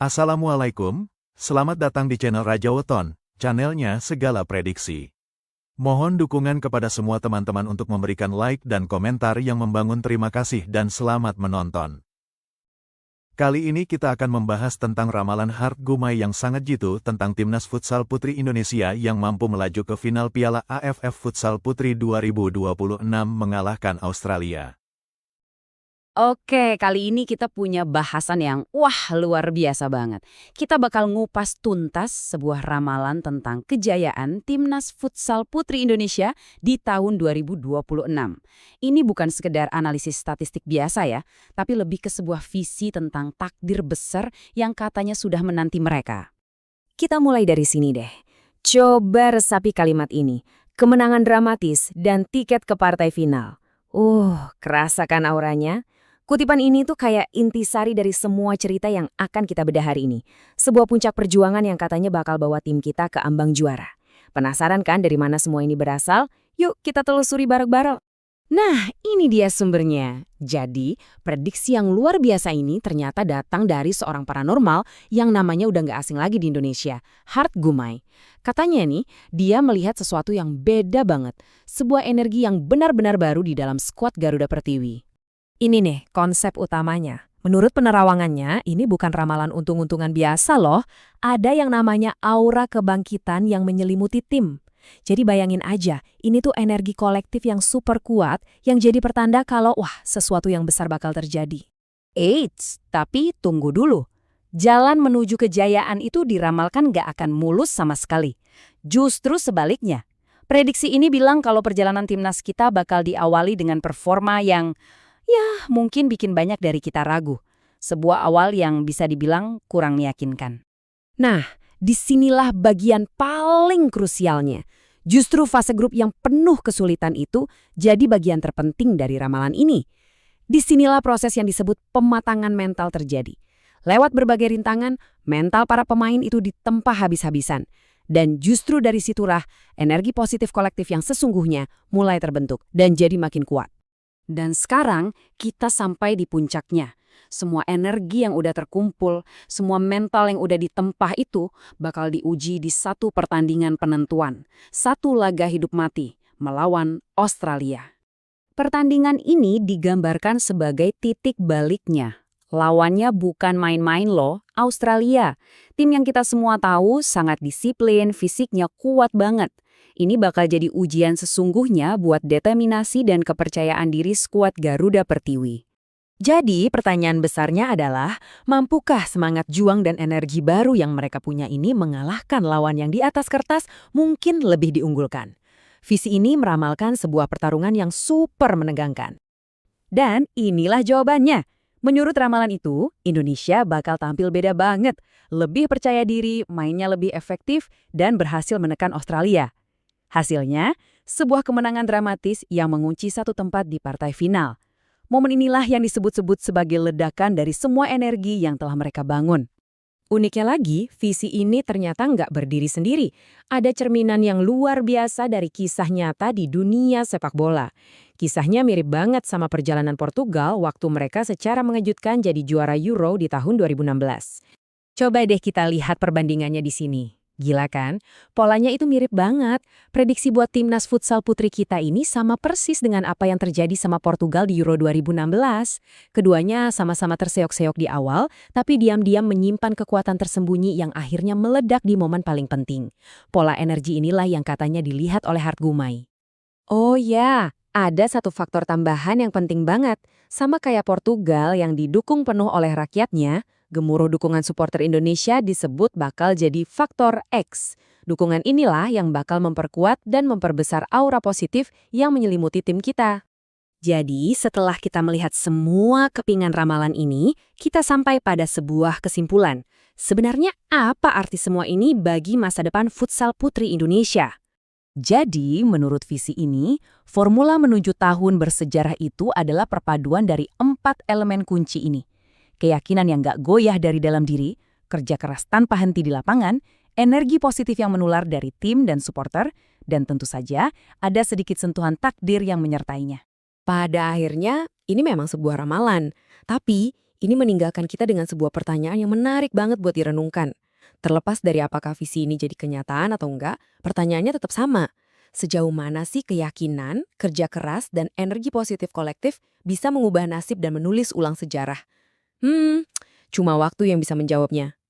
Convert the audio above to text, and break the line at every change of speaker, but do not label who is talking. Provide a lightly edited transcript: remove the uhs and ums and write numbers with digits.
Assalamualaikum, selamat datang di channel Raja Weton, channelnya segala prediksi. Mohon dukungan kepada semua teman-teman untuk memberikan like dan komentar yang membangun. Terima kasih dan selamat menonton. Kali ini kita akan membahas tentang ramalan Hart Gumai yang sangat jitu tentang Timnas Futsal Putri Indonesia yang mampu melaju ke final Piala AFF Futsal Putri 2026 mengalahkan Australia.
Oke, kali ini kita punya bahasan yang luar biasa banget. Kita bakal ngupas tuntas sebuah ramalan tentang kejayaan Timnas Futsal Putri Indonesia di tahun 2026. Ini bukan sekedar analisis statistik biasa ya, tapi lebih ke sebuah visi tentang takdir besar yang katanya sudah menanti mereka. Kita mulai dari sini deh. Coba resapi kalimat ini. Kemenangan dramatis dan tiket ke partai final. Kerasa kan auranya? Kutipan ini tuh kayak intisari dari semua cerita yang akan kita bedah hari ini. Sebuah puncak perjuangan yang katanya bakal bawa tim kita ke ambang juara. Penasaran kan dari mana semua ini berasal? Yuk kita telusuri bareng-bareng. Nah, ini dia sumbernya. Jadi, prediksi yang luar biasa ini ternyata datang dari seorang paranormal yang namanya udah nggak asing lagi di Indonesia, Hart Gumai. Katanya nih, dia melihat sesuatu yang beda banget. Sebuah energi yang benar-benar baru di dalam skuad Garuda Pertiwi.
Ini nih konsep utamanya. Menurut penerawangannya, ini bukan ramalan untung-untungan biasa loh. Ada yang namanya aura kebangkitan yang menyelimuti tim. Jadi bayangin aja, ini tuh energi kolektif yang super kuat yang jadi pertanda kalau sesuatu yang besar bakal terjadi.
Eits, tapi tunggu dulu. Jalan menuju kejayaan itu diramalkan nggak akan mulus sama sekali. Justru sebaliknya. Prediksi ini bilang kalau perjalanan timnas kita bakal diawali dengan performa yang mungkin bikin banyak dari kita ragu. Sebuah awal yang bisa dibilang kurang meyakinkan.
Nah, disinilah bagian paling krusialnya. Justru fase grup yang penuh kesulitan itu jadi bagian terpenting dari ramalan ini. Disinilah proses yang disebut pematangan mental terjadi. Lewat berbagai rintangan, mental para pemain itu ditempa habis-habisan. Dan justru dari situlah energi positif kolektif yang sesungguhnya mulai terbentuk dan jadi makin kuat.
Dan sekarang kita sampai di puncaknya. Semua energi yang udah terkumpul, semua mental yang udah ditempah itu bakal diuji di satu pertandingan penentuan. Satu laga hidup mati melawan Australia. Pertandingan ini digambarkan sebagai titik baliknya. Lawannya bukan main-main loh, Australia. Tim yang kita semua tahu sangat disiplin, fisiknya kuat banget. Ini bakal jadi ujian sesungguhnya buat determinasi dan kepercayaan diri skuad Garuda Pertiwi.
Jadi pertanyaan besarnya adalah, mampukah semangat juang dan energi baru yang mereka punya ini mengalahkan lawan yang di atas kertas mungkin lebih diunggulkan? Visi ini meramalkan sebuah pertarungan yang super menegangkan. Dan inilah jawabannya. Menurut ramalan itu, Indonesia bakal tampil beda banget, lebih percaya diri, mainnya lebih efektif, dan berhasil menekan Australia. Hasilnya, sebuah kemenangan dramatis yang mengunci satu tempat di partai final. Momen inilah yang disebut-sebut sebagai ledakan dari semua energi yang telah mereka bangun. Uniknya lagi, visi ini ternyata nggak berdiri sendiri. Ada cerminan yang luar biasa dari kisah nyata di dunia sepak bola. Kisahnya mirip banget sama perjalanan Portugal waktu mereka secara mengejutkan jadi juara Euro di tahun 2016. Coba deh kita lihat perbandingannya di sini. Gila kan? Polanya itu mirip banget. Prediksi buat timnas futsal putri kita ini sama persis dengan apa yang terjadi sama Portugal di Euro 2016. Keduanya sama-sama terseok-seok di awal, tapi diam-diam menyimpan kekuatan tersembunyi yang akhirnya meledak di momen paling penting. Pola energi inilah yang katanya dilihat oleh Hart Gumai. Oh ya, ada satu faktor tambahan yang penting banget. Sama kayak Portugal yang didukung penuh oleh rakyatnya, gemuruh dukungan supporter Indonesia disebut bakal jadi faktor X. Dukungan inilah yang bakal memperkuat dan memperbesar aura positif yang menyelimuti tim kita. Jadi, setelah kita melihat semua kepingan ramalan ini, kita sampai pada sebuah kesimpulan. Sebenarnya apa arti semua ini bagi masa depan futsal putri Indonesia? Jadi, menurut visi ini, formula menuju tahun bersejarah itu adalah perpaduan dari 4 elemen kunci ini. Keyakinan yang gak goyah dari dalam diri, kerja keras tanpa henti di lapangan, energi positif yang menular dari tim dan supporter, dan tentu saja ada sedikit sentuhan takdir yang menyertainya. Pada akhirnya, ini memang sebuah ramalan, tapi Ini meninggalkan kita dengan sebuah pertanyaan yang menarik banget buat direnungkan. Terlepas dari apakah visi ini jadi kenyataan atau enggak, pertanyaannya tetap sama. Sejauh mana sih keyakinan, kerja keras, dan energi positif kolektif bisa mengubah nasib dan menulis ulang sejarah? Cuma waktu yang bisa menjawabnya.